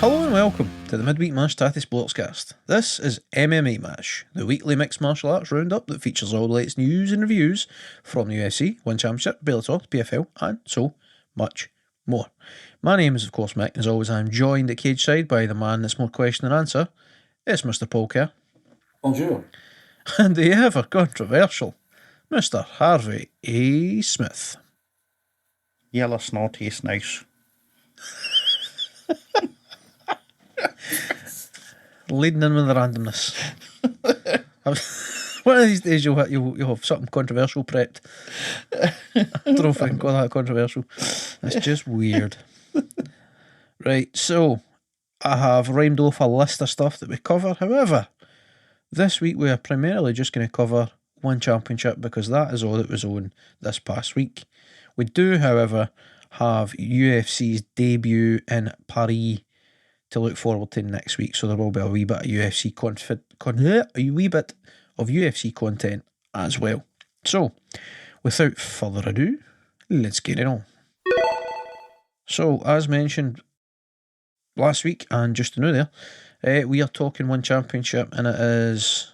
Hello and welcome to the Midweek Mashed Tattie Sportscast. This is MMA Mash, the weekly mixed martial arts roundup that features all the latest news and reviews from the UFC, One Championship, Bellator, PFL, and so much more. My name is, of course, Mick, and as always, I'm joined at cage side by the man that's more question than answer. It's Mr. Paul Kerr. Bonjour. And the ever controversial Mr. Harvey A. Smith. Yellow snow tastes nice. Leading in with the randomness. One of these days you'll have something controversial prepped. I don't know if I can call that controversial. It's just weird. Right, so I have rhymed off a list of stuff that we cover. However, this week we are primarily just going to cover one championship because that is all that was on this past week. We do, however, have UFC's debut in Paris to look forward to next week, so there will be a wee bit of UFC content as well. So, without further ado, let's get it on. So, as mentioned last week and just to know there, we are talking one championship, and it is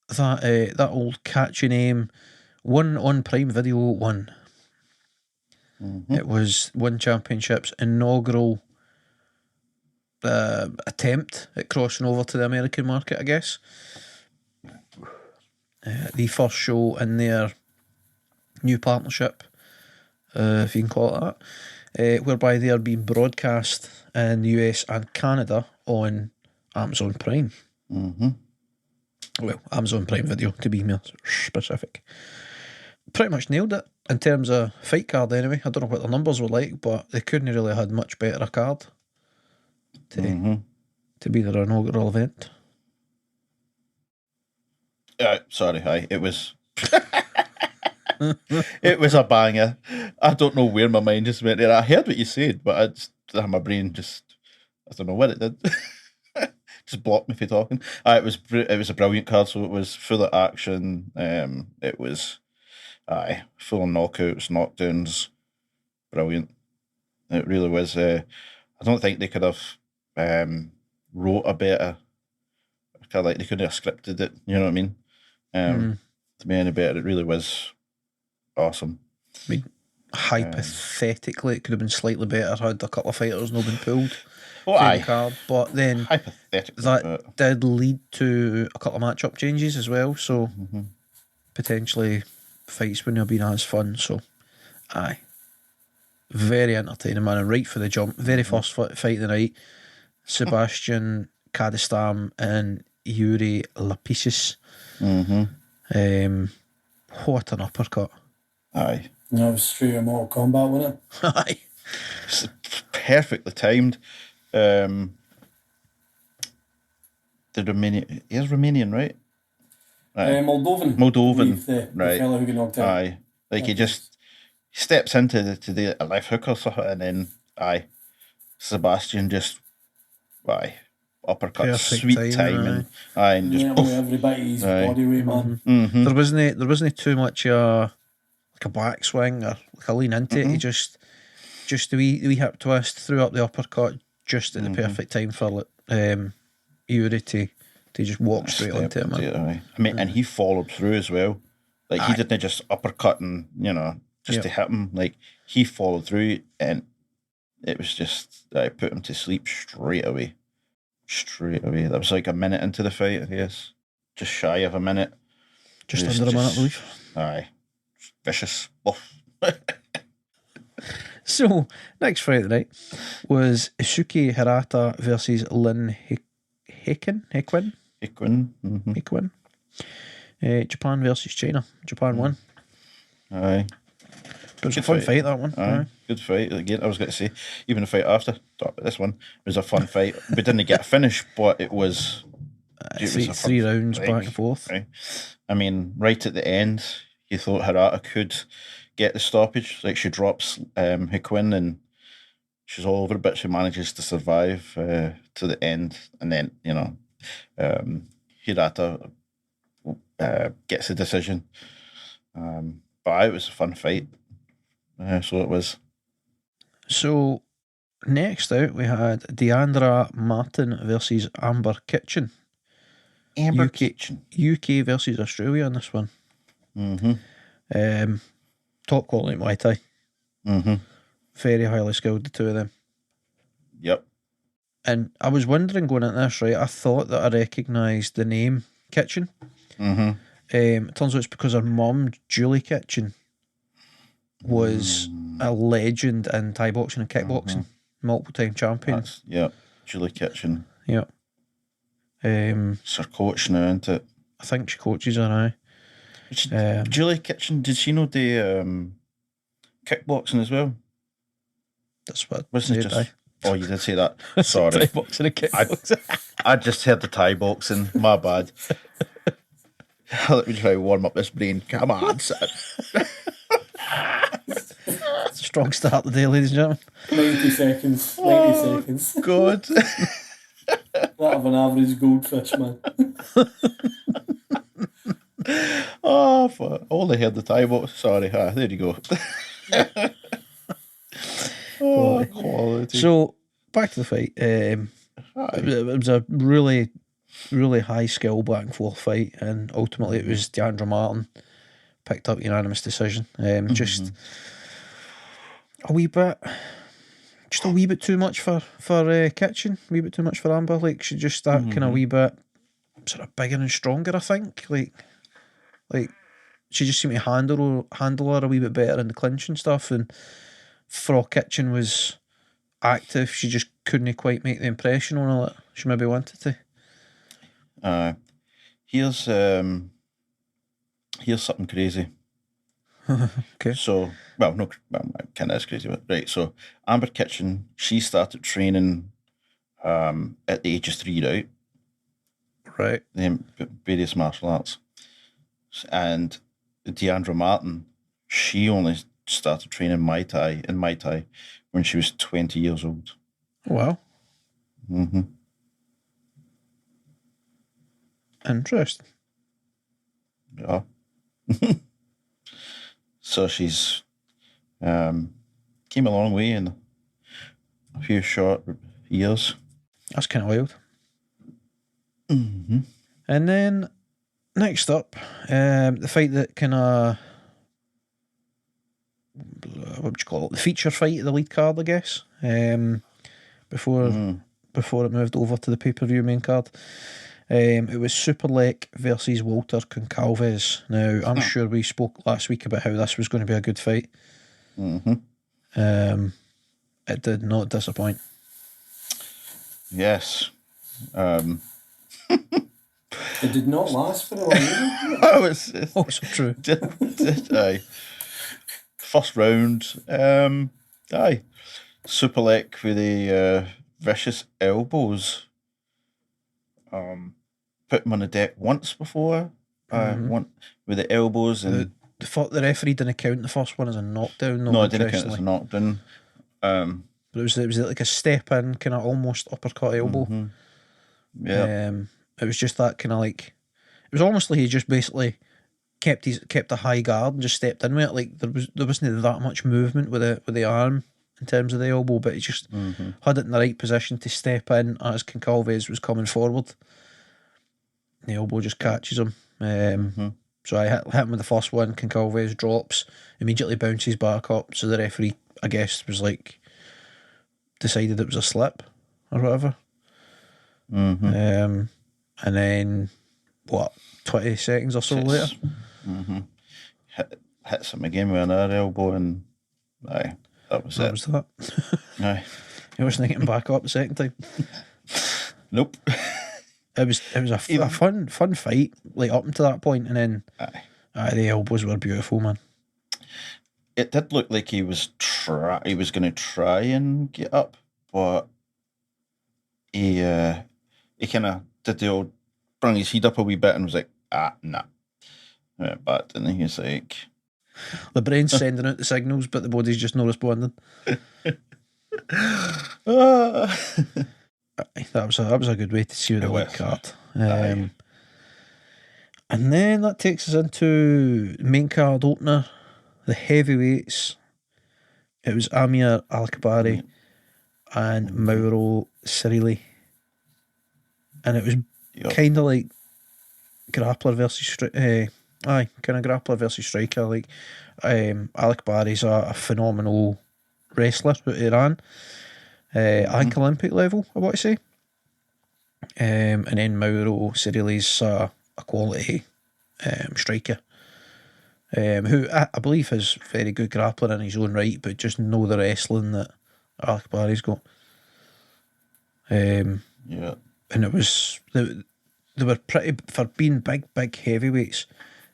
that old catchy name, One on Prime Video 1. Mm-hmm. It was One Championship's inaugural attempt at crossing over to the American market, I guess. The first show in their new partnership, if you can call it that, whereby they are being broadcast in the US and Canada on Amazon Prime. Mm-hmm. Well, Amazon Prime Video, to be more specific. Pretty much nailed it in terms of fight card anyway. I don't know what the numbers were like, but they couldn't really have had much better a card to be their inaugural event. Sorry, it was it was a banger. I don't know where my mind just went there. I heard what you said, but my brain just, I don't know what it did. Just blocked me from talking. It was a brilliant card. So it was full of action. It was full of knockouts, knockdowns. Brilliant. It really was. I don't think they could have wrote a better, kind of like they couldn't have scripted it, you know what I mean? To be any better, it really was awesome. I mean, hypothetically, it could have been slightly better had a couple of fighters not been pulled the card, but then that did lead to a couple of matchup changes as well, so potentially fights wouldn't have been as fun. So, very entertaining, man, and right for the jump. Very first fight of the night. Sebastian Kadestam and Yuri Lapisis. What an uppercut. Aye. No, it was straight in Mortal Kombat, wasn't it? Aye. It's perfectly timed. The Romanian, he is Romanian, right? Moldovan. The right. fella who got knocked out. Aye. Like he just steps into the left hook or something, and then Sebastian just uppercut, perfect sweet timing. And just everybody's body weight, man. There wasn't too much like a backswing or like a lean into it. He just the wee hip twist, threw up the uppercut just at the perfect time for Yuri to just walk straight onto him. I mean, and he followed through as well. Like he didn't just uppercut and to hit him. Like he followed through, and it was just put him to sleep straight away. That was like a minute into the fight, I guess. Just shy of a minute. Just under a minute, I believe. Aye. Vicious. So, next Friday night was Isuke Hirata versus Lin Hickwin. Japan versus China. Japan won. Aye. It was a fun fight, that one. Aye. Good fight. Again, I was going to say, even the fight after, this one was a fun fight. We didn't get a finish, but it was... three rounds back and forth. Right. I mean, right at the end, you thought Hirata could get the stoppage. Like, she drops Hikwin and she's all over, but she manages to survive to the end. And then, Hirata gets a decision. But it was a fun fight. So it was. So Next out, we had Deandra Martin versus Amber Kitchen. Amber UK, Kitchen. UK versus Australia on this one. Mm-hmm. Top quality Muay Thai. Mm-hmm. Very highly skilled, the two of them. Yep. And I was wondering going into this, right, I thought that I recognised the name Kitchen. Mm-hmm. It turns out it's because her mum, Julie Kitchen, was a legend in Thai boxing and kickboxing. Multiple time champion. Julie Kitchen. Yeah. It's her coach now, isn't it? I think she coaches her now. Julie Kitchen, did she know the kickboxing as well? That's what Wasn't it said, just... Oh, you did say that. Sorry. Thai boxing and kickboxing. I just heard the Thai boxing. My bad. Let me try to warm up this brain. Come on, son. It's a strong start today, ladies and gentlemen. 90 seconds. 90 seconds. God. That of an average goldfish, man. Oh, fuck. I only heard the Thai box. Sorry. There you go. Quality. So, back to the fight. It was a really, really high skill back and forth fight, and ultimately it was Deandra Martin picked up unanimous decision. Just a wee bit too much for Kitchen, a wee bit too much for Amber. Like, she just that kind of wee bit sort of bigger and stronger, I think. Like she just seemed to handle her a wee bit better in the clinch and stuff, and for Kitchen was active, she just couldn't quite make the impression on her that she maybe wanted to. Here's something crazy. Okay. So, kind of is crazy, but right. So, Amber Kitchen, she started training at the age of 3, right? Right. Various martial arts. And Deandra Martin, she only started training Muay Thai when she was 20 years old. Wow. Mm-hmm. Interesting. Yeah. So she's came a long way in a few short years. That's kind of wild. Mm-hmm. And then next up, the fight that kind of, what would you call it? The feature fight of the lead card, I guess. Before it moved over to the pay-per-view main card. It was Superlek versus Walter Concalves. Now, I'm sure we spoke last week about how this was going to be a good fight. Mm-hmm. It did not disappoint. Yes. It did not last for a long time. Oh, it's Also true. Aye. First round. Aye. Superlek with the vicious elbows. Put him on the deck once before. One with the elbows and The referee didn't count the first one as a knockdown. no, I didn't count it as a knockdown. But it was like a step in, kind of almost uppercut elbow. Mm-hmm. Yeah. It was just that kind of like, it was almost like he just basically kept a high guard and just stepped in with it. Like there wasn't that much movement with the arm in terms of the elbow, but he just had it in the right position to step in as Concalves was coming forward. The elbow just catches him. So I hit him with the first one. Concalves drops, immediately bounces back up. So the referee, I guess, was like, decided it was a slip or whatever. And then 20 seconds or so later, hits him again with another elbow, and aye, that was it. Aye, he wasn't getting back up the second time. Nope. It was a fun fight, like up until that point, and then the elbows were beautiful, man. It did look like he was going to try and get up, but he kind of did the old, brought his head up a wee bit and was like, nah. But then he was like, the brain's sending out the signals, but the body's just not responding. That was a good way to see the lead card. And then that takes us into the main card opener, the heavyweights. It was Amir Al-Kabari and Mauro Cirilli. And it was Yep. kind of like grappler versus grappler versus striker. Like Alec Barry's a phenomenal wrestler out of Iran, I think Olympic level, I want to say. And then Mauro Cirilli's a quality striker, who I believe is very good grappler in his own right, but just know the wrestling that Alec Barry's got. Yeah. And it was they were pretty, for being big heavyweights,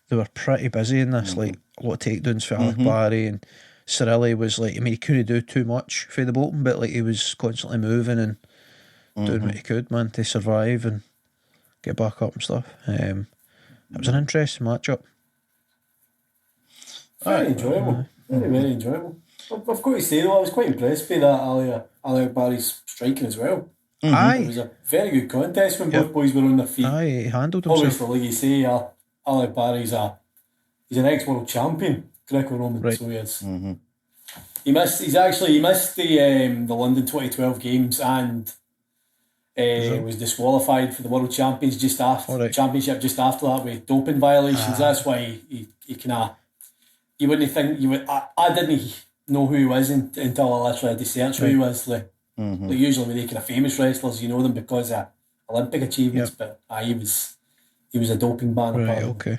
they were pretty busy in this. Like a lot of takedowns for Alec Barry, and Cirilli was like, I mean, he couldn't do too much for the bottom, but like he was constantly moving and doing what he could, man, to survive and get back up and stuff. It was an interesting matchup. Very enjoyable. Very enjoyable. I've got to say though, I was quite impressed by that Alec Barry's striking as well. Aye. It was a very good contest when both boys were on their feet. Aye, he handled himself. Obviously, like you say, Alec Barry's he's an ex-world champion, Greco-Roman, Right. so he is. He missed the London 2012 games and was disqualified for the World Champions Championship just after that with doping violations. That's why he kind of, you wouldn't think I didn't know who he was until I literally had to search who he was. Like usually with the kind of famous wrestlers, you know them because of Olympic achievements, but he was a doping ban. Right, apparently. okay.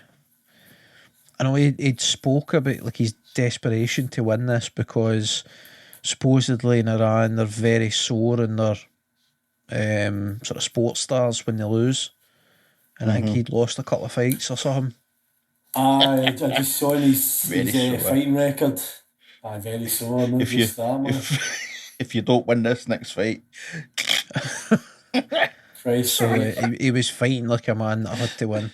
I know he'd spoke about like his desperation to win this because supposedly in Iran they're very sore in their sort of sports stars when they lose, and I think he'd lost a couple of fights or something. I just saw his fighting record. Very sore. If you don't win this next fight, Christ, So he was fighting like a man that had to win.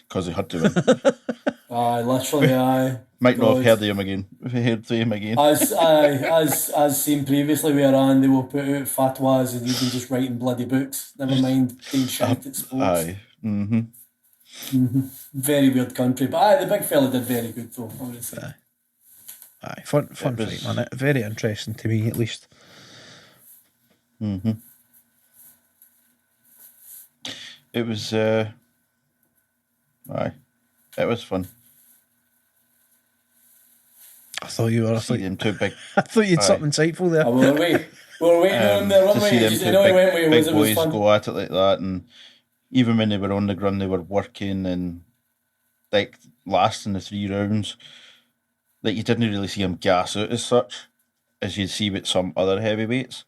because he had to win. literally. Might not have heard of him again. If he heard of him again. As seen previously with Iran, they will put out fatwas and even just writing bloody books. Never mind being shite at sports. Aye. Very weird country, but the big fella did very good though, I would say. Aye, fun fight, man. Very interesting to me, at least. It was it was fun. I thought you were. See them two big. I thought you had something insightful there. We were waiting on there, to see them two big boys fun. go at it like that, and even when they were on the ground, they were working and like lasting the 3 rounds. Like you didn't really see them gas out as such as you'd see with some other heavyweights.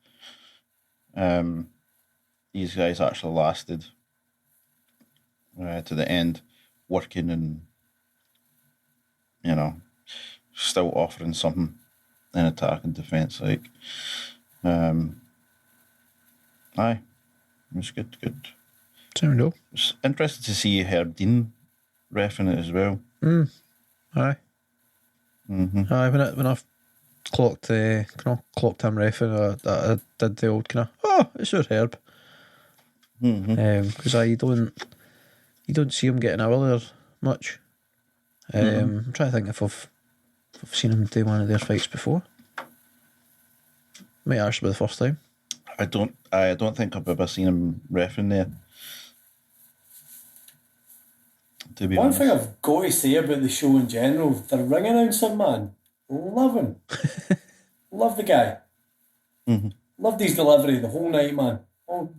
These guys actually lasted to the end, working and still offering something in attack and defence. Like, it was good. Sound dope. It's interesting to see Herb Dean reffing it as well. Aye. Aye, when I clocked him reffing, I did the old kind of, it's our Herb. Because you don't see him getting out there much. I'm trying to think if I've seen him do one of their fights before. Might actually be the first time. I don't think I've ever seen him reffing there. To be honest. One thing I've got to say about the show in general, the ring announcer, man, love him. Love the guy. Loved his delivery the whole night, man.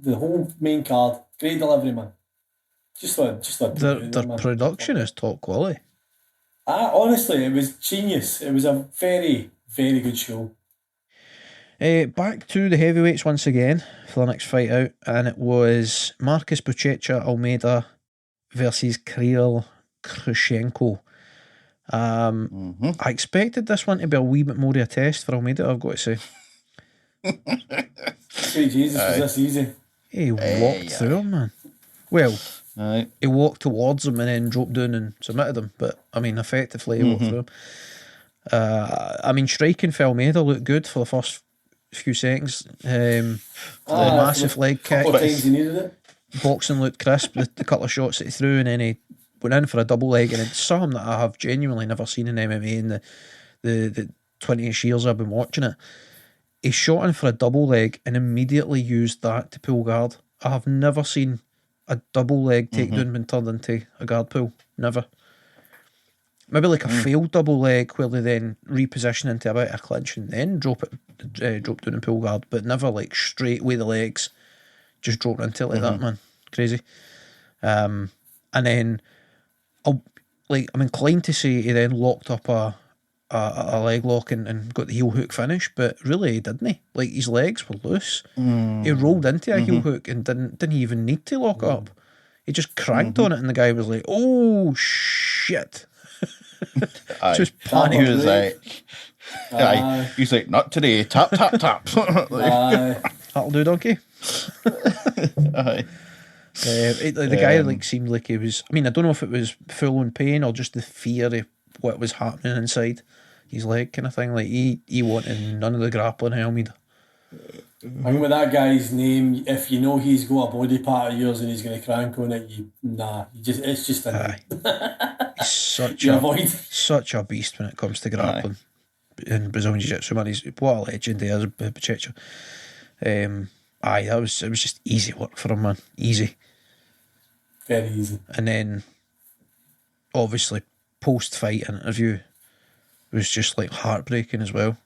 The whole main card, great delivery, man. Just thought Their production is top quality. Honestly, it was genius. It was a very, very good show. Back to the heavyweights once again for the next fight out, and it was Marcus Buchecha Almeida versus Kirill Khrushchenko. I expected this one to be a wee bit more of a test for Almeida, I've got to say. Sweet Jesus, was this easy? He walked through him, man. Well, he walked towards him and then dropped down and submitted him, but I mean, effectively, he walked through him. I mean, striking for Almeida looked good for the first few seconds. The massive leg kick. Couple of times he needed it. Boxing looked crisp, the couple of shots that he threw, and then he went in for a double leg, and it's something that I have genuinely never seen in MMA in the 20 years I've been watching it. He shot in for a double leg and immediately used that to pull guard. I have never seen a double leg takedown been turned into a guard pull. Never. Maybe like a failed double leg where they then reposition into a bit of a clinch and then drop down and pull guard, but never like straight with the legs, just drop into it like that, man. Crazy. And then I'm inclined to say he then locked up a leg lock and got the heel hook finish, but really he didn't. Like his legs were loose. He rolled into a heel hook and didn't even need to lock up. He just cranked on it, and the guy was like, "Oh shit!" Just panic. He was like, he's like, "Not today." Tap tap tap. That'll do, donkey. The guy seemed like he was. I mean, I don't know if it was full on pain or just the fear of what was happening inside his leg, kind of thing. Like he wanted none of the grappling helmet. I mean, with that guy's name, if you know he's got a body part of yours and he's going to crank on it, it's just a he's such a beast when it comes to grappling. In Brazilian Jiu-Jitsu, man, he's what a legend he is, Pacheco. It was just easy work for him, man. Easy. Very easy. And then, obviously, post-fight interview was just like heartbreaking as well.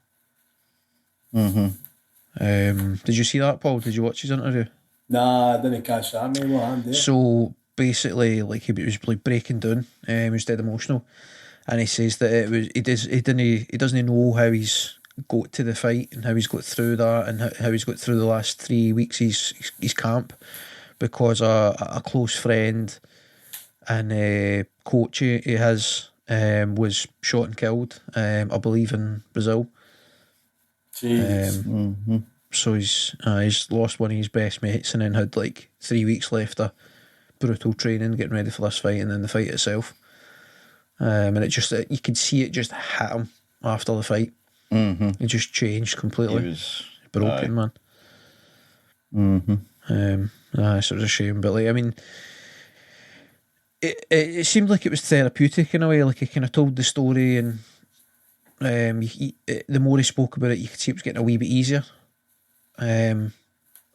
Did you see that, Paul? Did you watch his interview? Nah, I didn't catch that. Maybe what happened there? So basically, like he was like breaking down. He was dead emotional, and he says that he doesn't know how he's got to the fight and how he's got through that and how he's got through the last 3 weeks his camp, because a close friend and coach he has was shot and killed, I believe in Brazil. So he's lost one of his best mates and then had like 3 weeks left of brutal training, getting ready for this fight, and then the fight itself. And it just, you could see it just hit him after the fight. It just changed completely. He was broken, man. So it was a shame, but like, I mean, it seemed like it was therapeutic in a way. Like he kind of told the story, and the more he spoke about it, you could see it was getting a wee bit easier. And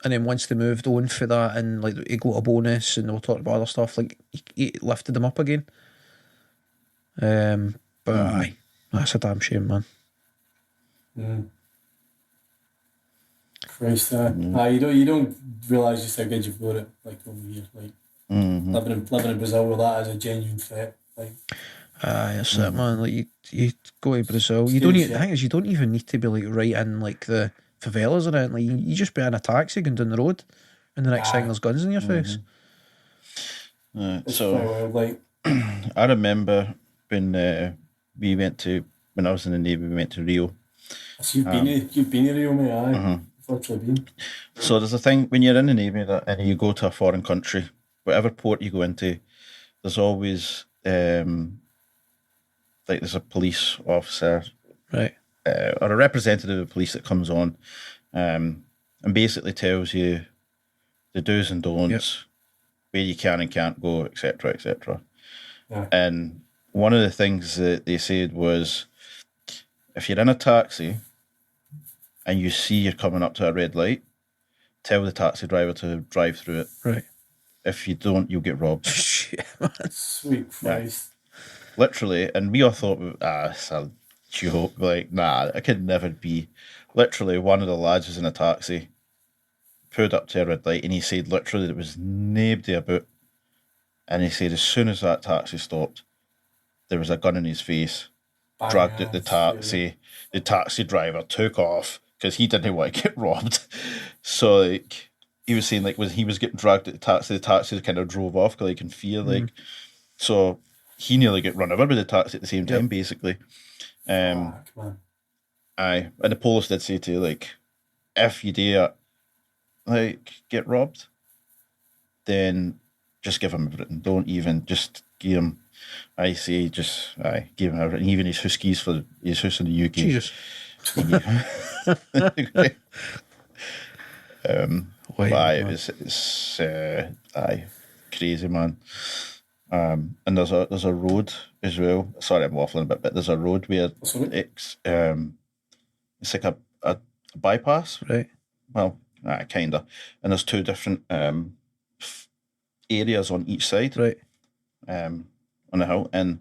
then once they moved on for that, and like he got a bonus, and they were talking about other stuff, like he lifted them up again. But aye, that's a damn shame, man. Christ, you don't realise just how good you've got it, like over here, like living in Brazil with that as a genuine threat, like. That's it, man. Like you go to Brazil, you don't. The thing is, you don't even need to be like right in like the favelas or anything. Like you just be in a taxi going down the road, and the next thing there's guns in your face. So like, I remember when when I was in the Navy, we went to Rio. So you've been to Rio, mate. I've actually been. So there's a thing when you're in the Navy and you go to a foreign country, whatever port you go into, there's always like there's a police officer, right, or a representative of police that comes on, and basically tells you the do's and don'ts, where you can and can't go, etc., etc. Yeah. And one of the things that they said was, if you're in a taxi and you see you're coming up to a red light, tell the taxi driver to drive through it. Right. If you don't, you'll get robbed. Shit, man. Sweet Christ. Literally, and we all thought, it's a joke. Like, nah, it could never be. Literally, one of the lads was in a taxi, pulled up to a red light, and he said literally there was nobody about. And he said as soon as that taxi stopped, there was a gun in his face, dragged out the taxi. The taxi driver took off because he didn't want to get robbed. So, like, he was saying, like, when he was getting dragged at the taxi kind of drove off because, like, in fear, like, so he nearly got run over with the taxi at the same time, basically. Come on. Aye, and the police did say to you, like, if you dare, like, get robbed, then just give him everything. Don't even, just give him, give him everything. Even his huskies for his house in the UK. Jesus. It's crazy, man. And there's a road as well. Sorry, I'm waffling a bit, but there's a road where it's like a bypass. Right. Well, kinda. And there's two different areas on each side. Right. On the hill, and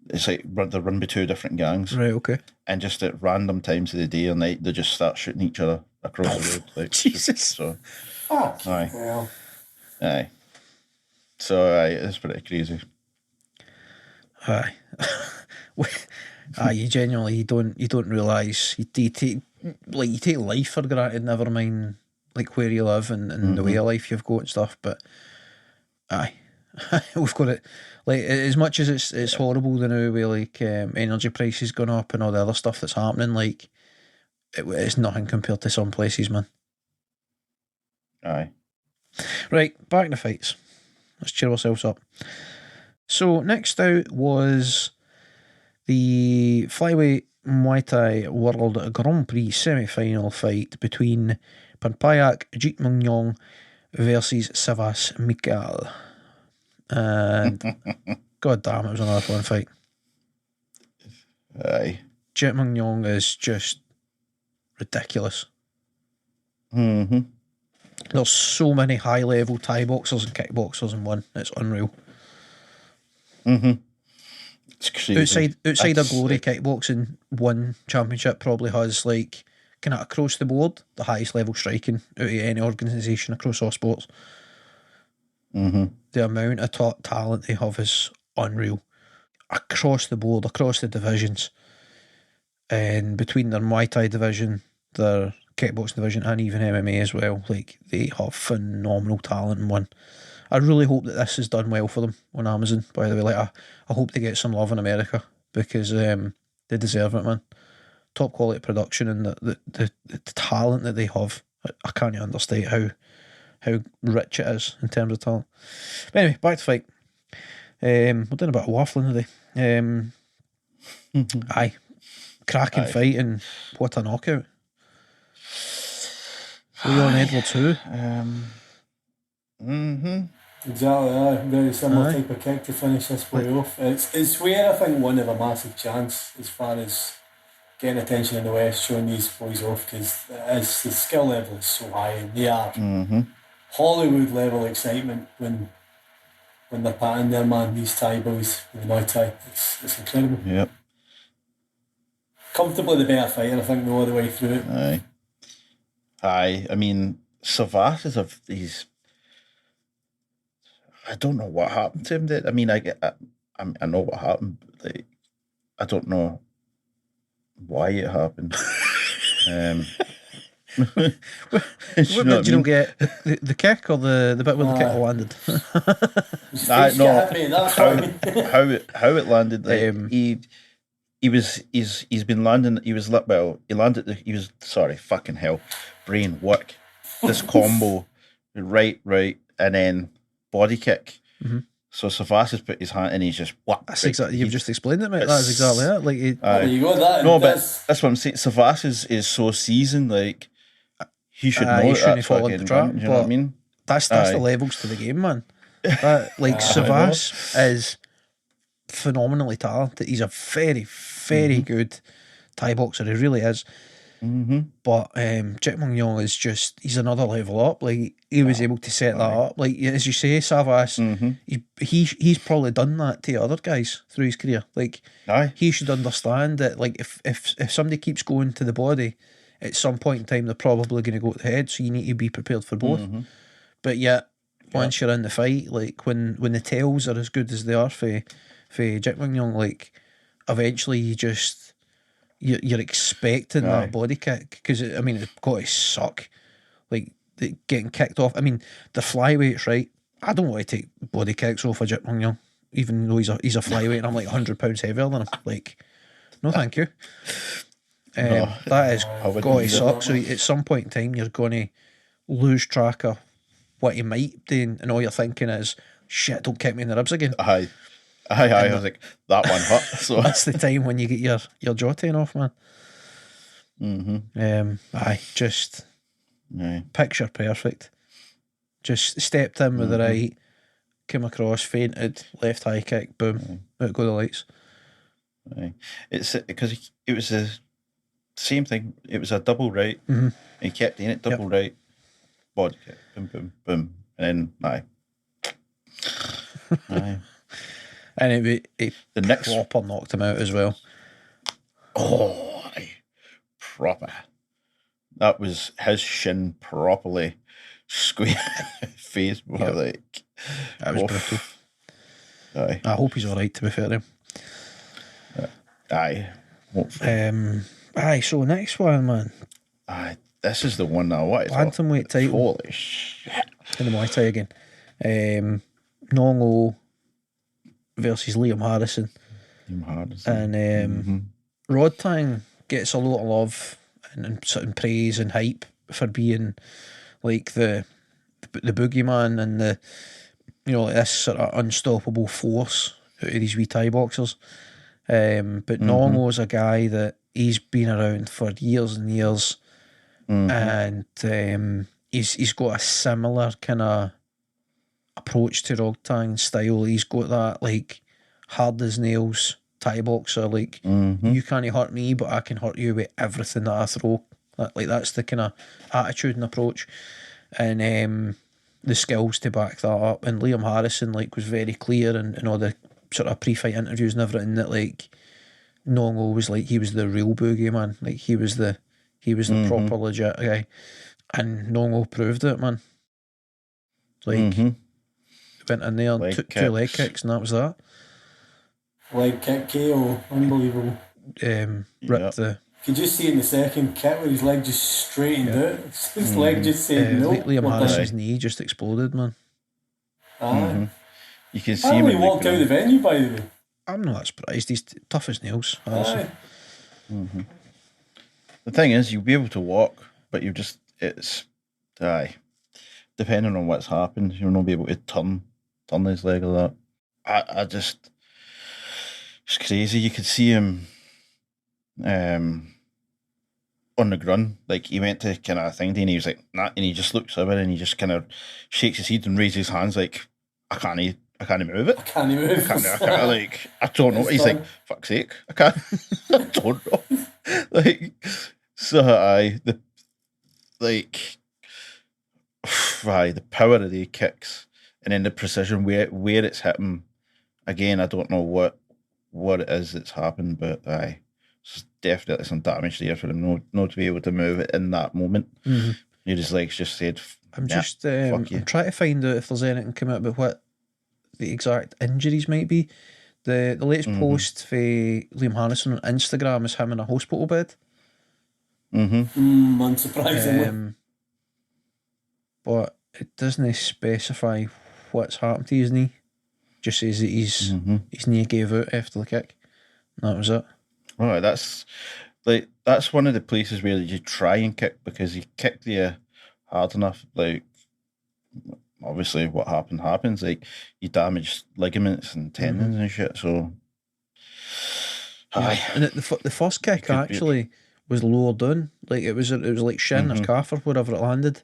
it's like they're run by two different gangs. Right, okay. And just at random times of the day or night, they just start shooting each other across the road. Like, Jesus. So, Aye. Well. Aye. So, it's pretty crazy. Aye. You genuinely you don't realise you take life for granted, never mind like where you live and the way of life you've got and stuff, but aye. We've got it like as much as it's horrible the new way like energy prices going up and all the other stuff that's happening, like it's nothing compared to some places, man. Aye. Right, back in the fights. Let's cheer ourselves up. So next out was the flyweight Muay Thai World Grand Prix semi-final fight between Panpayak Jitmungyong versus Savas Mikal. And god damn, it was another fun fight. Aye. Jitmungyong is just ridiculous. Mm-hmm. There's so many high level Thai boxers and kickboxers in one. It's unreal. Mm-hmm. It's crazy. Outside of Glory Kickboxing, one championship probably has like kind of across the board the highest level striking out of any organisation across all sports. Mm-hmm. The amount of talent they have is unreal across the board, across the divisions, and between their Muay Thai division, their kickboxing division, and even MMA as well. Like they have phenomenal talent in one. I really hope that this is done well for them on Amazon. By the way, like I hope they get some love in America because they deserve it, man. Top quality production and the talent that they have. I can't understate how rich it is in terms of talent. But anyway, back to fight. We're doing a bit of waffling today. Aye, cracking fight and what a knockout. Leon Edwards who? Exactly, very similar type of kick to finish this play off. It's where I think one of a massive chance as far as getting attention in the West, showing these boys off, because the skill level is so high and they are Hollywood level excitement when they're patting their man, these Thai boys with the Muay Thai. It's incredible. Yep. Comfortably the better fighter, I think, all the way through it. Aye. I mean, Savas is I don't know what happened to him. I mean, I know what happened, but like, I don't know why it happened. Did you not get the kick or the bit where the kick landed? How it landed. Like, he's been landing. Sorry, fucking hell, brain work. This combo, right, and then body kick. Mm-hmm. So Savas has put his hand and he's just what? That's exactly. You've just explained it, mate. That's exactly it. Like, there you go. But that's what I'm saying. Savas is so seasoned. Like, he should know that. Fall into the trap. You know what I mean? That's the levels to the game, man. Savas is phenomenally talented. He's a very, very good Thai boxer. He really is. Mm-hmm. But Jitmungyong is he's another level up. Like, he was able to set that up. Like, as you say, Savas, he's probably done that to other guys through his career. Like, he should understand that, like, if somebody keeps going to the body, at some point in time they're probably going to go to the head, so you need to be prepared for both. But yet, once you're in the fight, like, when the tails are as good as they are for Jitmungyong, like, eventually you're expecting that body kick, because I mean, it's got to suck, like, getting kicked off. I mean, the flyweights, right? I don't want to take body kicks off of Jitmungyong, even though he's a flyweight and I'm like 100 pounds heavier than him. Like, no, thank you. That is got to suck. So at some point in time, you're going to lose track of what you might do, and all you're thinking is, shit, don't kick me in the ribs again. I was like, that one hurt. So that's the time when you get your jaw taken off, man. Just picture perfect. Just stepped in with the right, came across, fainted, left high kick, boom, out go the lights. It's because it was same thing. It was a double right. Mm-hmm. He kept in it, double right. Body kick, boom, boom, boom. And then, aye. And the next proper knocked him out as well. Oh, aye. Proper. That was his shin properly squeezed face. Yep. Like, that was brutal. Aye. I hope he's alright, to be fair to him. Aye. Aye, so next one, man. Aye, this is the one that I wanted. Bantamweight title. Holy shit. In the Muay Thai again. Nongo versus Liam Harrison. And Rod Tang gets a lot of love and praise and hype for being like the boogeyman and the, you know, like this sort of unstoppable force out of these wee Thai boxers. But Nongo's a guy that he's been around for years and years, and he's got a similar kind of approach to Rodtang style. He's got that like hard as nails Thai boxer, like you can't hurt me, but I can hurt you with everything that I throw. That's the kind of attitude and approach, and the skills to back that up. And Liam Harrison was very clear in all the sort of pre-fight interviews and everything that Nongo was he was the real boogeyman, he was the proper legit guy, and Nongo proved it, man. Went in there and took 2 leg kicks, and that was that. Leg kick KO, unbelievable. Ripped the. You could just see in the second kick where his leg just straightened out. His leg just said no. Liam Harrison's knee just exploded, man. You can see him. He walked out of the venue, by the way. I'm not that surprised. He's tough as nails, honestly. The thing is, you'll be able to walk, but depending on what's happened, you'll not be able to turn his leg like that. It's crazy. You could see him on the ground, he went to kind of thing, and he was like, nah, and he just looks over and he just kind of shakes his head and raises his hands I can't move it. I can't move. I don't know. He's like, fuck's sake, I can't. I don't know. The power of the kicks and then the precision where it's hit him. Again, I don't know what it is that's happened, but there's definitely some damage there for him not to be able to move it in that moment. His legs just said, I'm trying to find out if there's anything come out about what the exact injuries might be. The latest post for Liam Harrison on Instagram is him in a hospital bed. Unsurprisingly. But it doesn't specify what's happened to his knee. Just says that his knee gave out after the kick. And that was it. Right, that's one of the places where you try and kick because you kicked you hard enough. Obviously, what happens. You damage ligaments and tendons and shit. So, and the first kick actually was lower down. It was like shin or calf or wherever it landed.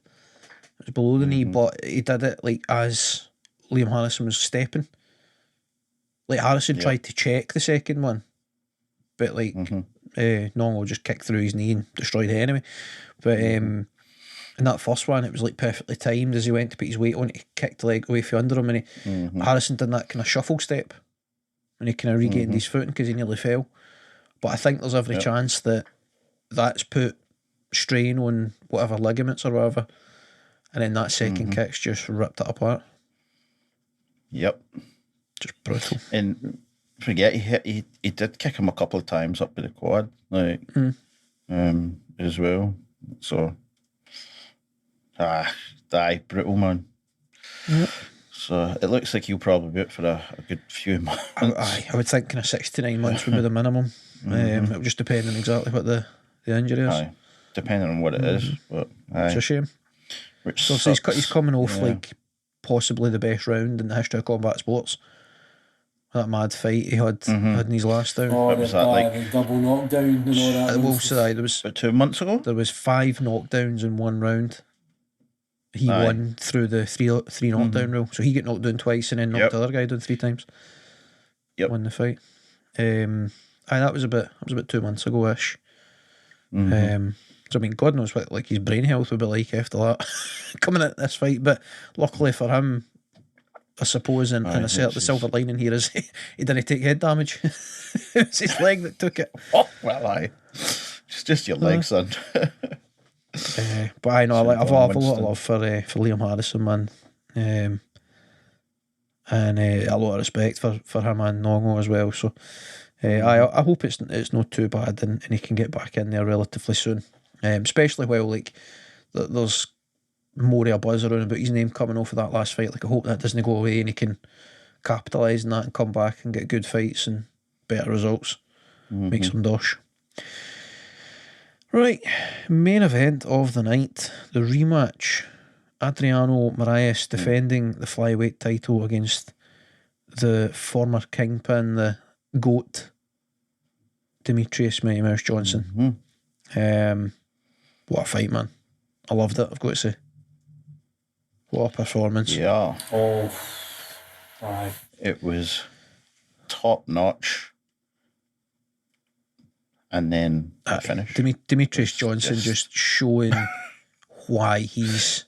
It was below the knee, but he did it as Liam Harrison was stepping. Harrison tried to check the second one, but Nongo just kicked through his knee and destroyed the enemy. But in that first one, it was perfectly timed as he went to put his weight on it. He kicked the leg away from under him, and Harrison did that kind of shuffle step, and he kind of regained his footing because he nearly fell. But I think there's every chance that's put strain on whatever ligaments or whatever, and then that second kick's just ripped it apart. Yep. Just brutal. And forget he did kick him a couple of times up with the quad, as well. So brutal, man. Yep. So it looks like he'll probably be out for a good few months. I would think kind of 6 to 9 months would be the minimum. It would just depend on exactly what the injury is. Depending on what it is, but it's a shame. So he's coming off possibly the best round in the history of combat sports. That mad fight he had in his last down. Oh, was that the double knockdown and all that. There was about 2 months ago. There was 5 knockdowns in one round. He won through the three knockdown rule, so he got knocked down twice and then knocked the other guy down 3 times. Won the fight. That was about 2 months ago ish. So I mean, God knows what like his brain health would be like after that coming at this fight. But luckily for him, I suppose, and the silver lining here is he didn't take head damage. It's his leg that took it. Oh well, it's just your leg, son. But I know I've a lot of love for Liam Harrison, man, and a lot of respect for him and Nongo as well. So I hope it's not too bad and he can get back in there relatively soon. Especially while like there's more of a buzz around about his name coming off of that last fight. Like I hope that doesn't go away and he can capitalise on that and come back and get good fights and better results. Make some dosh. Right, main event of the night, the rematch. Adriano Moraes defending the flyweight title against the former kingpin, the GOAT, Demetrius Mighty Mouse Johnson. What a fight, man. I loved it, I've got to say. What a performance. Yeah. Oh, aye. It was top notch. And then finish. Demetrius Johnson just showing why he's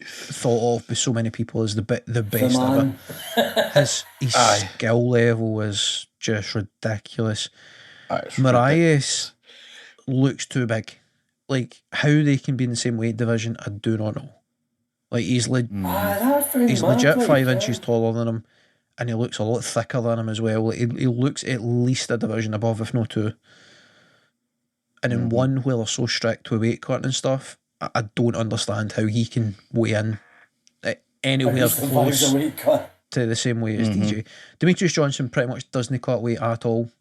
thought of by so many people as the best ever. His skill level is just ridiculous. Moraes looks too big. Like, how they can be in the same weight division, I do not know. Like, he's legit 5 inches taller than him, and he looks a lot thicker than him as well. Like, he looks at least a division above, if not two. And in one where they're so strict with weight cutting and stuff, I don't understand how he can weigh in anywhere close to the same weight as DJ. Demetrius Johnson pretty much doesn't cut weight at all.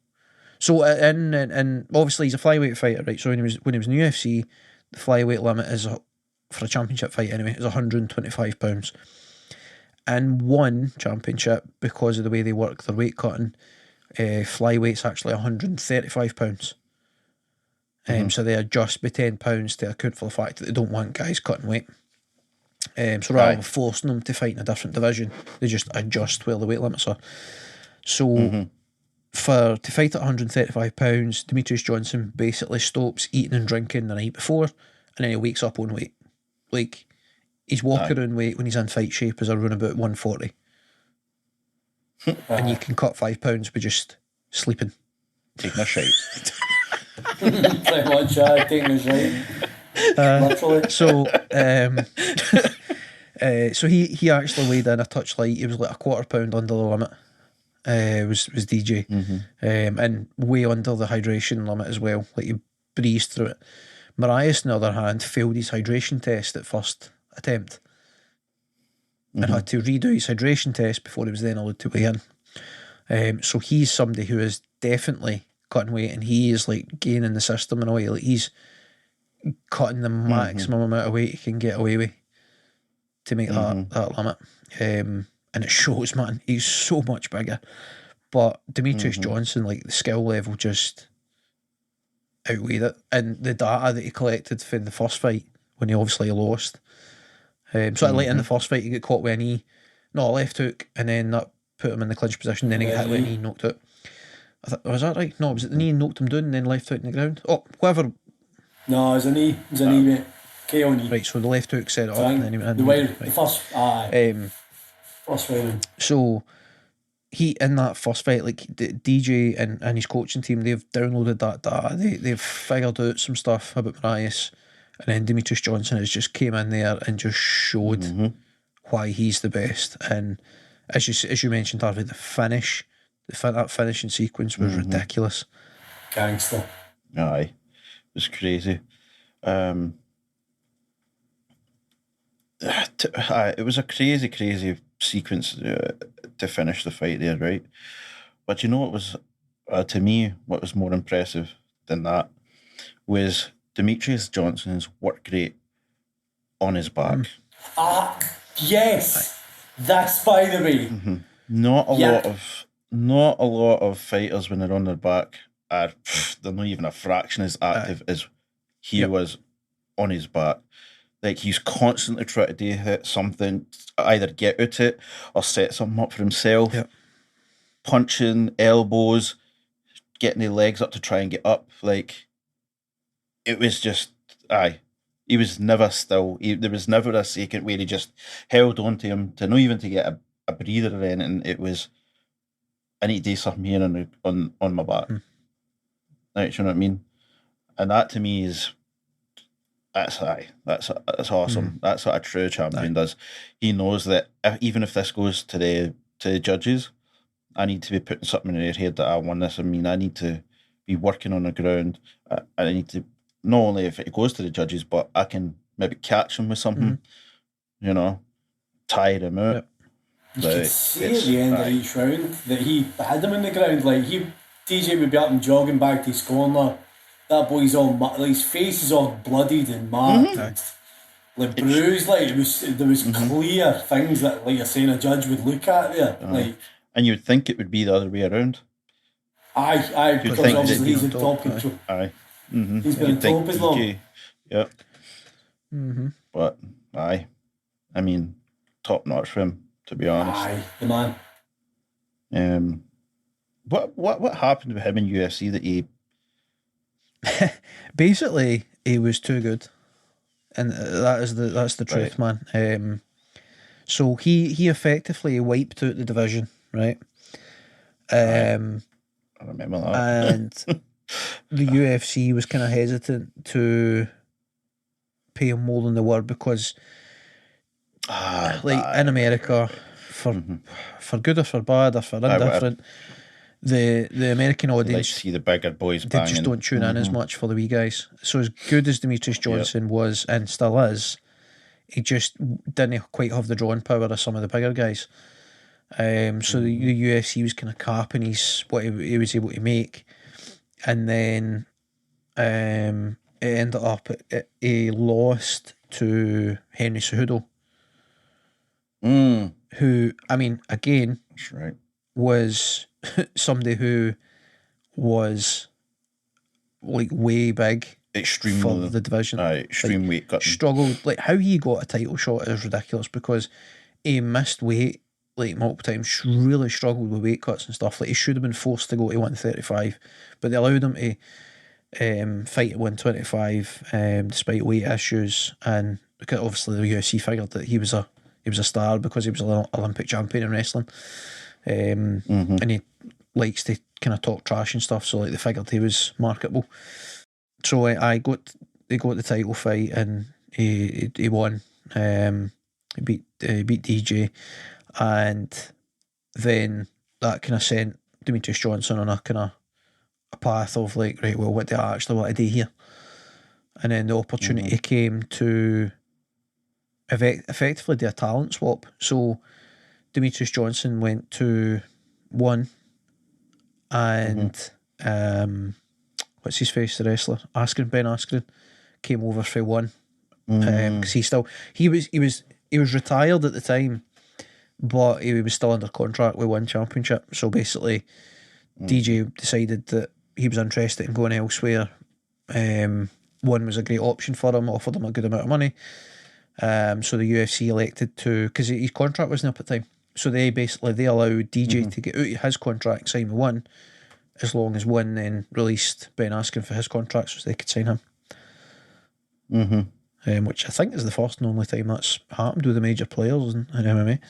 So and obviously he's a flyweight fighter, right? So when he was in the UFC, the flyweight limit is for a championship fight anyway is £125. And one championship, because of the way they work their weight cutting, flyweight's actually £135. So they adjust by £10 to account for the fact that they don't want guys cutting weight. So rather than forcing them to fight in a different division, they just adjust where the weight limits are. So to fight at £135, Demetrius Johnson basically stops eating and drinking the night before, and then he wakes up on weight. Like, his walk around weight when he's in fight shape is around about 140. And you can cut £5 by just sleeping. Taking a shite. Pretty much, taking a shite. Literally. So he actually weighed in a touch light. He was like a £1/4 under the limit. Was DJ, and way under the hydration limit as well. Like, he breezed through it. Moraes, on the other hand, failed his hydration test at first attempt and had to redo his hydration test before he was then allowed to weigh in. So he's somebody who is definitely cutting weight, and he is like gaining the system in a way. Like, he's cutting the maximum amount of weight he can get away with to make that limit. And it shows, man. He's so much bigger. But Demetrius Johnson, like, the skill level just outweighed it. And the data that he collected for the first fight, when he obviously lost. So late in the first fight, he got caught with a knee, not a left hook, and then that put him in the clinch position. Then he got hit with a knee, knocked out. Was that right? No, was it the knee knocked him down and then left out in the ground? Oh, whatever. No, it was a knee. It was a knee, mate. KO knee. Right, so the left hook set it up, and then he went in. The first, first fight. So he, in that first fight, like, DJ and his coaching team, they've downloaded that data. They've figured out some stuff about Moraes, and then Demetrius Johnson has just came in there and just showed why he's the best. And as you mentioned, Harvey, the finish, that finishing sequence was ridiculous. Gangster. Aye, it was crazy. It was a crazy sequence to finish the fight there, right? But you know what was, to me, what was more impressive than that was Demetrius Johnson's work rate on his back. Yes, that's by the way. Not a lot of fighters when they're on their back are they're not even a fraction as active as he was on his back. Like, he's constantly trying to do something, either get out it or set something up for himself. Punching, elbows, getting the legs up to try and get up. Like, it was just, aye. He was never still. There was never a second where he just held on to him to not even to get a breather or anything. It was, I need to do something here on my back. Right, you know what I mean? And that to me is, that's awesome. That's what a true champion does. He knows that even if this goes to the judges, I need to be putting something in their head that I won this. I mean, I need to be working on the ground. I need to, not only if it goes to the judges, but I can maybe catch him with something, you know, tire him out. Yep. You could see at the end of each round that he had him in the ground. Like, DJ would be up and jogging back to his corner. That boy's all, his face is all bloodied and marked, like bruised. Like there was clear things that, like you're saying, a judge would look at there. Like, and you'd think it would be the other way around. Aye, because obviously he's in top control. Aye, he's been in top as long. Yep. But aye, I mean, top notch for him, to be honest. Aye, the man. What happened with him in UFC that he? Basically, he was too good, and that's the truth, man. So he effectively wiped out the division, right? I remember that. And the UFC was kind of hesitant to pay him more than they were because, in America, for good or for bad or for indifferent, the American audience, see the bigger boys they banging. just don't tune in as much for the wee guys. So as good as Demetrius Johnson was and still is, he just didn't quite have the drawing power of some of the bigger guys. So the UFC was kind of capping what he was able to make, and then it ended up he lost to Henry Cejudo, who, I mean, again, that's right, was somebody who was like way big, extreme for the division, extreme weight cutting. Struggled, like how he got a title shot is ridiculous because he missed weight like multiple times, really struggled with weight cuts and stuff. Like he should have been forced to go to 135, but they allowed him to fight at 125 despite weight issues, and because obviously the UFC figured that he was a star because he was an Olympic champion in wrestling, and he likes to kind of talk trash and stuff, so like they figured he was marketable. So they got the title fight and he won. He beat DJ, and then that kind of sent Demetrius Johnson on a kind of a path of like, right, well, what do I actually want to do here? And then the opportunity came to effectively do a talent swap. So Demetrius Johnson went to one, and what's his face, the wrestler, Ben Askren, came over for one, because he was retired at the time, but he was still under contract with one championship. So basically, DJ decided that he was interested in going elsewhere. One was a great option for him, offered him a good amount of money. So the UFC elected to, because his contract wasn't up at the time, so they allowed DJ to get out of his contract, sign with one, as long as one then released Ben Askren for his contract so they could sign him. Which I think is the first and only time that's happened with the major players in MMA.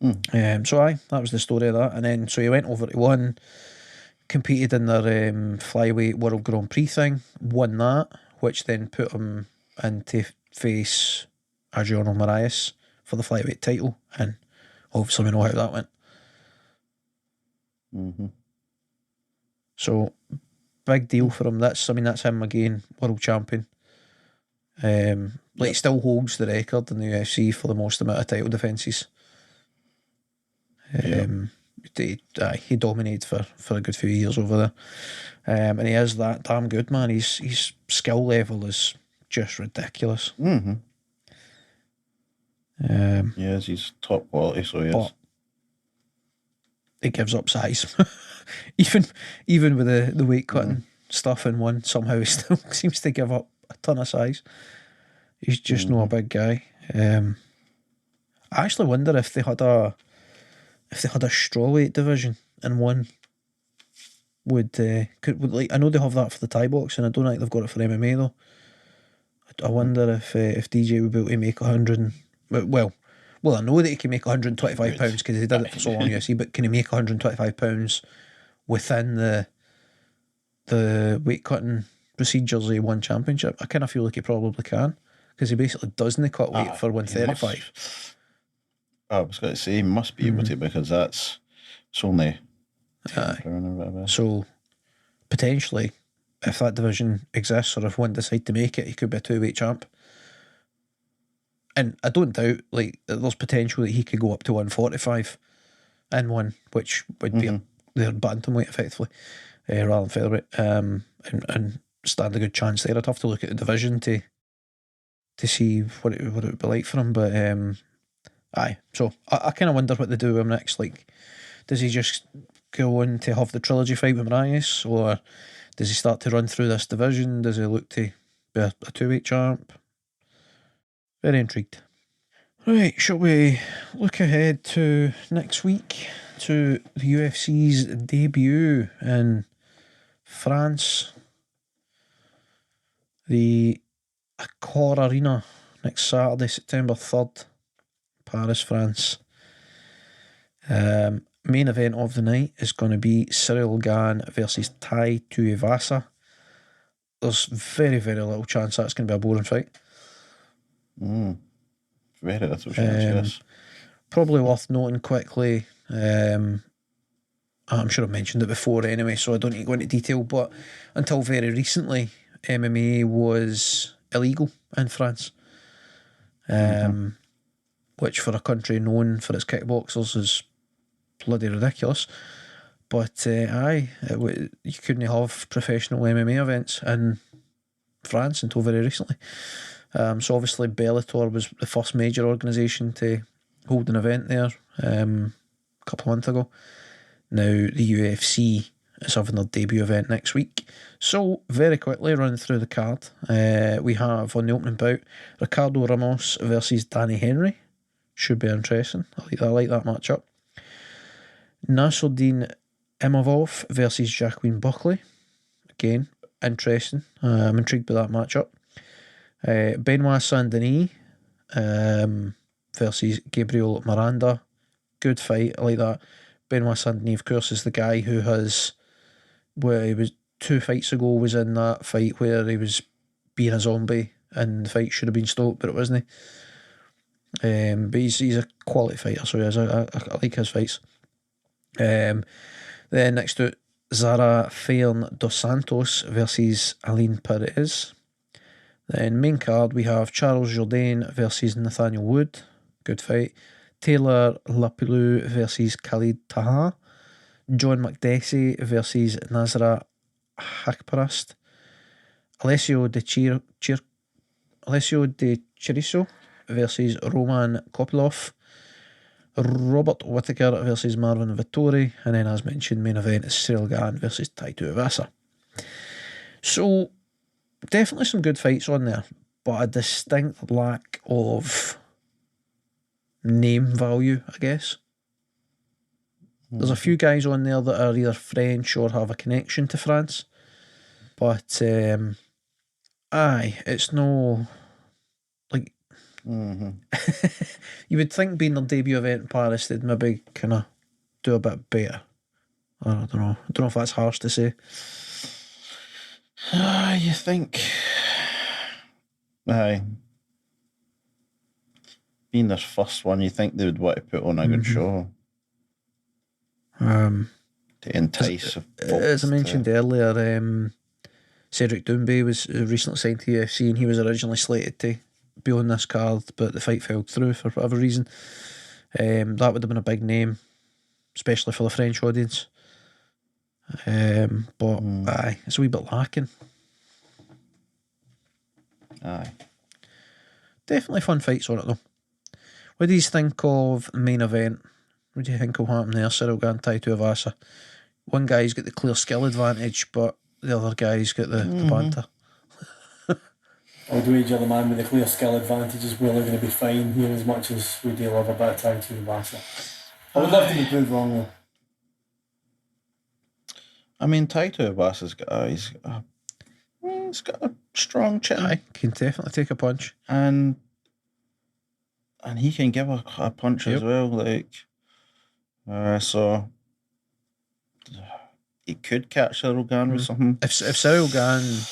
That was the story of that. And then so he went over to one, competed in their flyweight World Grand Prix thing, won that, which then put him into face Adriano Moraes for the flyweight title, and obviously we know how that went. So big deal for him. That's him again, world champion. He still holds the record in the UFC for the most amount of title defences. He dominated for a good few years over there, and he is that damn good, man. His skill level is just ridiculous. Yes, he's top quality, so he is. He gives up size. even with the weight cutting stuff in one, somehow he still seems to give up a ton of size. He's just not a big guy. I actually wonder if they had a strawweight division in one, would like, I know they have that for the Thai box, and I don't think they've got it for MMA though. I wonder if DJ would be able to make 100. Well, I know that he can make £125 because he did it for so long, UFC. But can he make £125 within the weight cutting procedures of one championship? I kind of feel like he probably can, because he basically doesn't cut weight for 135. I was going to say he must be able to, because it's only £10 or whatever. So potentially, if that division exists, or if one decide to make it, he could be a 2-weight champ. And I don't doubt, like, there's potential that he could go up to 145 in one, which would be their bantamweight effectively, rather than featherweight, and stand a good chance there. I'd have to look at the division to see what it would be like for him. But aye, so I kind of wonder what they do with him next. Like, does he just go on to have the trilogy fight with Marius, or does he start to run through this division? Does he look to be a 2-weight champ? Very intrigued. Right, shall we look ahead to next week, to the UFC's debut in France, the Accor Arena, next Saturday, September 3rd, Paris, France. Main event of the night is going to be Cyril Gane versus Tai Tuivasa. There's very, very little chance that's going to be a boring fight. Very little chance, yes. Probably worth noting quickly, I'm sure I've mentioned it before anyway, so I don't need to go into detail, but until very recently, MMA was illegal in France, which for a country known for its kickboxers is bloody ridiculous. But you couldn't have professional MMA events in France until very recently. So obviously Bellator was the first major organisation to hold an event there a couple of months ago. Now the UFC is having their debut event next week. So very quickly running through the card, we have on the opening bout Ricardo Ramos versus Danny Henry. Should be interesting. I like that matchup. Nasruddin Imavov versus Jacqueline Buckley. Again, interesting. I'm intrigued by that matchup. Benoit Saint-Denis versus Gabriel Miranda. Good fight, I like that. Benoit Saint-Denis, of course, is the guy who where he was 2 fights ago, was in that fight where he was being a zombie and the fight should have been stopped, but it wasn't. But he's a quality fighter, so I like his fights. Then next to Zara Fern dos Santos versus Aline Perez. Then main card we have Charles Jourdain versus Nathaniel Wood. Good fight. Taylor Lapilou versus Khalid Taha. John McDessie versus Nasra Hakparast. Alessio De Chiriso versus Roman Kopilov. Robert Whittaker versus Marvin Vittori. And then, as mentioned, main event is Cyril Gane versus Tai Tuivasa. So definitely some good fights on there, but a distinct lack of name value, I guess. There's a few guys on there that are either French or have a connection to France, but it's no, like, you would think being their debut event in Paris they'd maybe kind of do a bit better. I don't know if that's harsh to say. You think, being their first one, you think they would want to put on a good show to entice. As I mentioned earlier, Cedric Doumbé was recently signed to UFC, and he was originally slated to be on this card, but the fight fell through for whatever reason. That would have been a big name, especially for the French audience. But it's a wee bit lacking. Definitely fun fights on it though. What do you think of the main event? What do you think will happen there? Cyril Gane, Tai Tuivasa. One guy's got the clear skill advantage, but the other guy's got the banter. I would wager the man with the clear skill advantage is really going to be fine here, as much as we do love a bit of Tai Tuivasa. I would love to be proved wrong though. I mean, Taito Iwasa's he's got a strong chin. Aye, can definitely take a punch. And he can give a punch as well. Like, so he could catch Cyril Gane with something. If Cyril Gane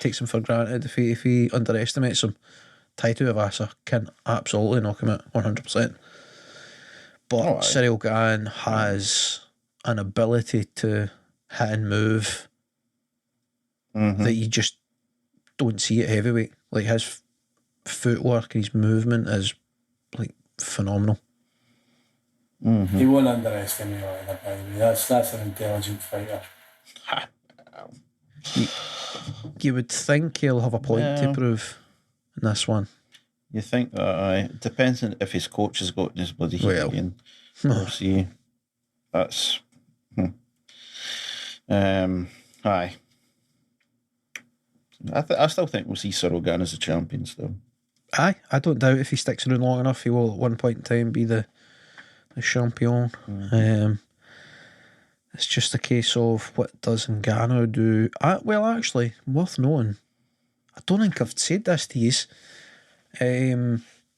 takes him for granted, if he underestimates him, Taito Iwasa can absolutely knock him out 100%. But Cyril Gane has an ability to hit and move that you just don't see at heavyweight. Like, his footwork and his movement is like phenomenal. He won't underestimate me like that, by the way. That's an intelligent fighter. You would think he'll have a point to prove in this one. You think that? It depends on if his coach has got his bloody heat again. We'll see. That's aye. I still think we'll see Cyril Gane as a champion still. Aye, I don't doubt if he sticks around long enough, he will at one point in time be the champion. It's just a case of what does Ngannou do. Well, actually, worth knowing. I don't think I've said this to you.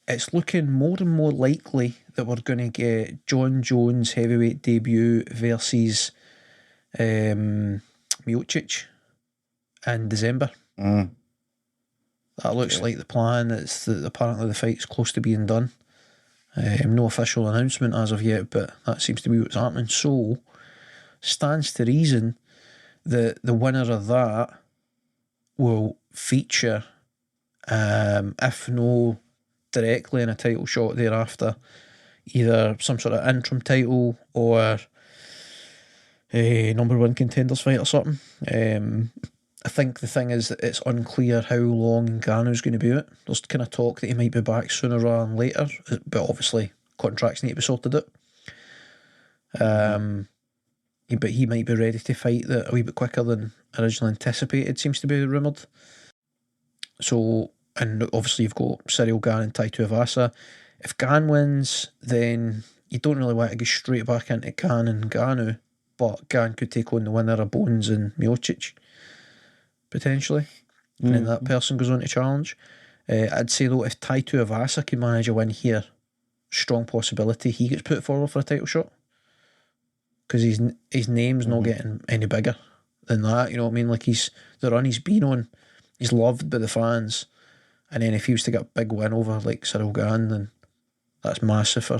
It's looking more and more likely that we're going to get John Jones' heavyweight debut versus Miocic in December. That looks like the plan. It's that apparently the fight's close to being done. No official announcement as of yet, but that seems to be what's happening. So, stands to reason that the winner of that will feature, if no directly in a title shot thereafter, either some sort of interim title or a number one contenders fight or something. I think the thing is that it's unclear how long Ngannou's going to be out. There's kind of talk that he might be back sooner rather than later, but obviously contracts need to be sorted out. But he might be ready to fight that a wee bit quicker than originally anticipated, seems to be rumoured. So, and obviously you've got Cyril Gane and Taito Iwasa. If Gane wins, then you don't really want to go straight back into Gane and Ngannou, but Gane could take on the winner of Bones and Miocic, potentially. And then that person goes on to challenge. I'd say though, if Taito Iwasa can manage a win here, strong possibility he gets put forward for a title shot. Because his name's not getting any bigger than that, you know what I mean? Like, the run he's been on, he's loved by the fans. And then if he was to get a big win over like Cyril Gane, then that's massive for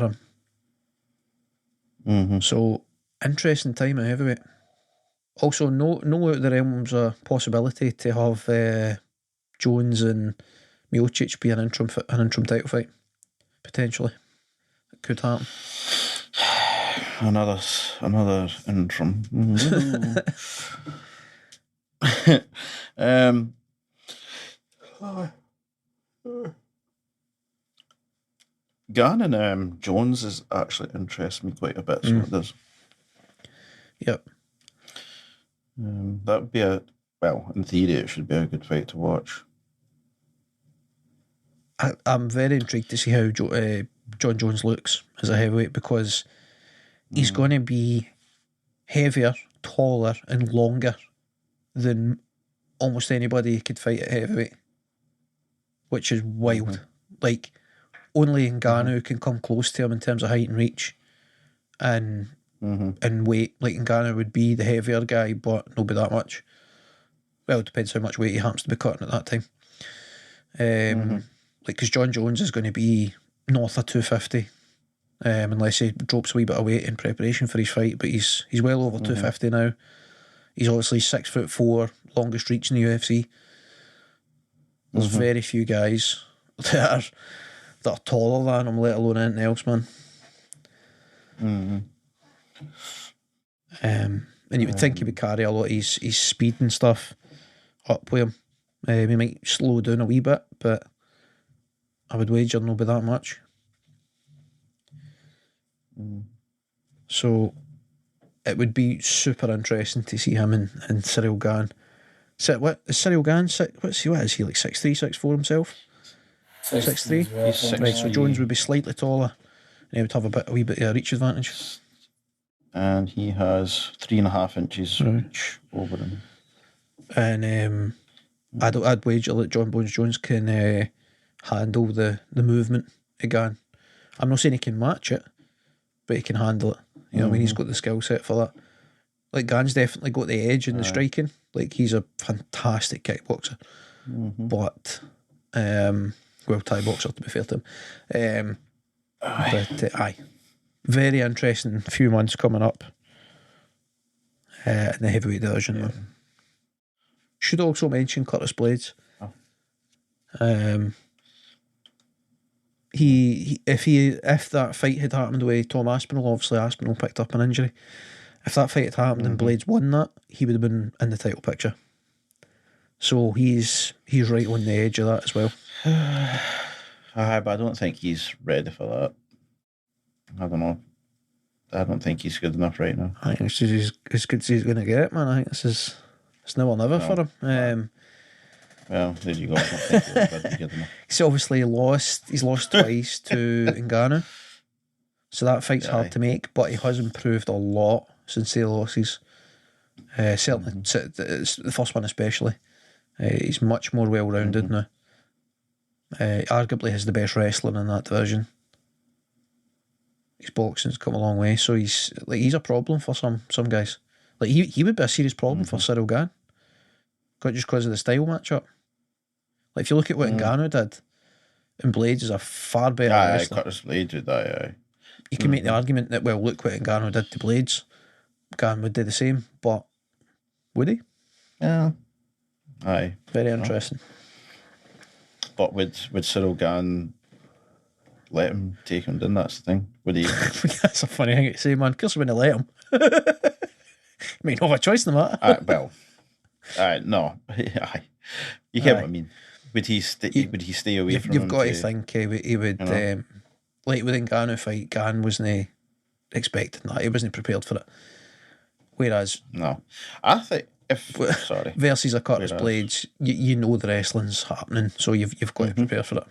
him. So, interesting time at heavyweight. Also, no out of the realms a possibility to have Jones and Miocic be an interim title fight. Potentially. It could happen. Another interim. Gane and Jones is actually interests me quite a bit. So it does. Yep. That would be in theory, it should be a good fight to watch. I'm very intrigued to see how John Jones looks as a heavyweight, because he's going to be heavier, taller and longer than almost anybody could fight at heavyweight, which is wild. Like, only Ngannou can come close to him in terms of height and reach and weight. Like, Ngannou would be the heavier guy, but not by that much. Well, it depends how much weight he happens to be cutting at that time. Like, because John Jones is going to be north of 250, unless he drops a wee bit of weight in preparation for his fight, but he's well over 250 now. He's obviously 6'4", longest reach in the UFC. There's very few guys that are taller than him, let alone anything else, man. And you would think he would carry a lot of his speed and stuff up with him. He might slow down a wee bit, but I would wager not be that much. So it would be super interesting to see him and Cyril Gane. What is Cyril Gane? What is he, like 6'3", 6'4" himself? 6'3". Well, Right, so Jones would be slightly taller and he would have a wee bit of a reach advantage. and he has 3.5 inches reach over him. And I'd wager that John Bones Jones can handle the movement again. I'm not saying he can match it, but he can handle it. You know what I mean? He's got the skill set for that. Like, Gann's definitely got the edge in the striking. Like, he's a fantastic kickboxer. But, Thai boxer, to be fair to him. But, very interesting few months coming up in the heavyweight division. Yeah. Should also mention Curtis Blades. If that fight had happened with Tom Aspinall, obviously Aspinall picked up an injury. If that fight had happened and Blades won that, he would have been in the title picture. So he's right on the edge of that as well. But I don't think he's ready for that. I don't know. I don't think he's good enough right now. I think he's as good as he's going to get, man. I think it's now or never for him. Well, there you go. I don't think he's good enough. He's obviously lost. He's lost twice to Ngannou. So that fight's hard to make, but he has improved a lot since the losses. Certainly, the first one especially. He's much more well-rounded now. Arguably has the best wrestling in that division. His boxing's come a long way, so he's a problem for some guys. Like he would be a serious problem for Cyril Gane. Just because of the style matchup. Like, if you look at what Ngannou did, and Blades is a far better wrestler. Curtis Blades with that, You can make the argument that, well, look what Ngannou did to Blades. Gane would do the same, but would he? Yeah. Aye. Very interesting. But would Cyril Gane let him take him down? That's the thing. Would he? That's a funny thing to say, man. Of course, he wouldn't let him. He might not have a choice in the matter. No. You get what I mean. Would he stay away from him? You've got to think he would. Like with the Ngannou fight, Gane wasn't expecting that. He wasn't prepared for it. Whereas, no, I think versus a Curtis Blades, you know the wrestling's happening, so you've got to prepare for it.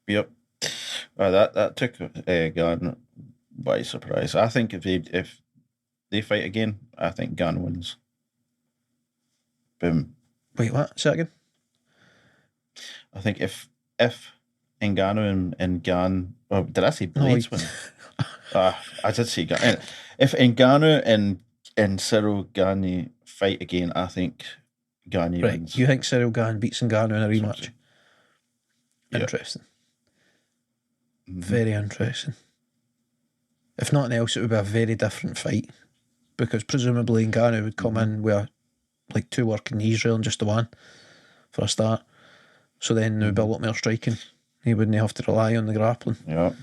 Yep. That took Gane by surprise. I think if they fight again, I think Gane wins. Boom. Wait, what? Say that again? I think if Ngannou and Gane... Well, did I say Blades win? I did say Gane. If Ngannou and Cyril Gane fight again, I think Gane wins. You think Cyril Gane beats Ngannou in a rematch? Yep. Interesting. Very interesting. If nothing else, it would be a very different fight, because presumably Ngannou would come in with like 2 working knees rather than just the one for a start. So then they would build up more striking. He wouldn't have to rely on the grappling. Yeah.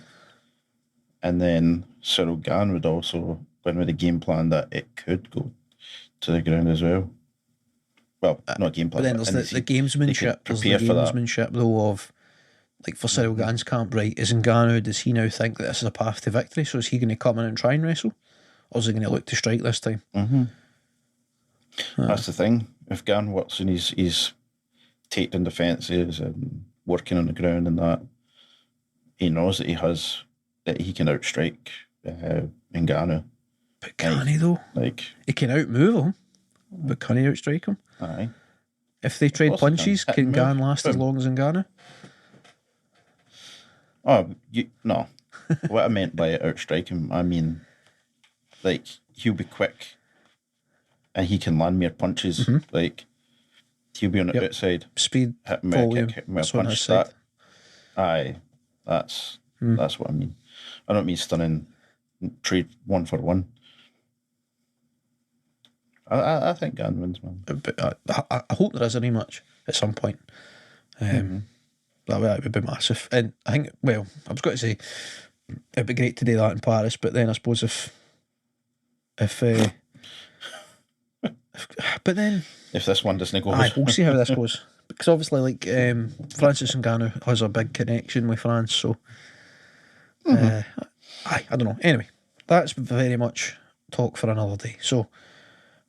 And then Cyril Gane would also win with a game plan that it could go to the ground as well. Well, not game plan. But then there's the gamesmanship. There's the gamesmanship though of, like, for Cyril Gane's camp, right, is Ngannou, does he now think that this is a path to victory? So is he going to come in and try and wrestle? Or is he going to look to strike this time? That's the thing. If Gane works and he's taking defences and working on the ground and that, he knows that he can outstrike Ngannou. But can he though? Like, he can outmove him, but can he outstrike him? Aye. If they trade punches, can Gane last as long as Ngannou? Oh, no. What I meant by outstrike him, I mean, like, he'll be quick and he can land more punches. Like, he'll be on the outside. Speed, hit me volume, hit me a punch. That's what I mean. I don't mean stunning trade 1 for 1. I think Gane wins, man. But I hope there is a rematch at some point. That would be massive. And I think, well, I was going to say it'd be great to do that in Paris, but then I suppose if this one doesn't go, we'll see how this goes, because obviously, like, Francis Ngannou has a big connection with France, so I don't know. Anyway, that's very much talk for another day. So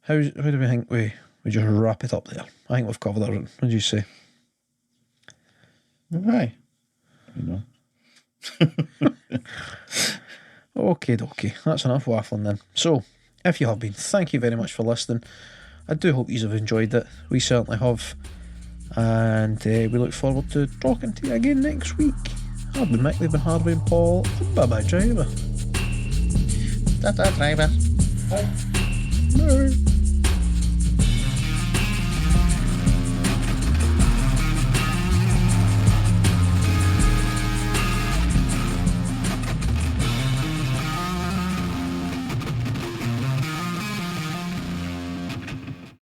how do we think we just wrap it up there? I think we've covered everything. What do you say? Aye. You know. Okay, dokie. That's enough waffling then. So, if you have been, thank you very much for listening. I do hope you have enjoyed it. We certainly have. And we look forward to talking to you again next week. I've been Mick, they've been Harvey and Paul. Bye-bye, driver. Ta-ta, driver. Bye. Bye.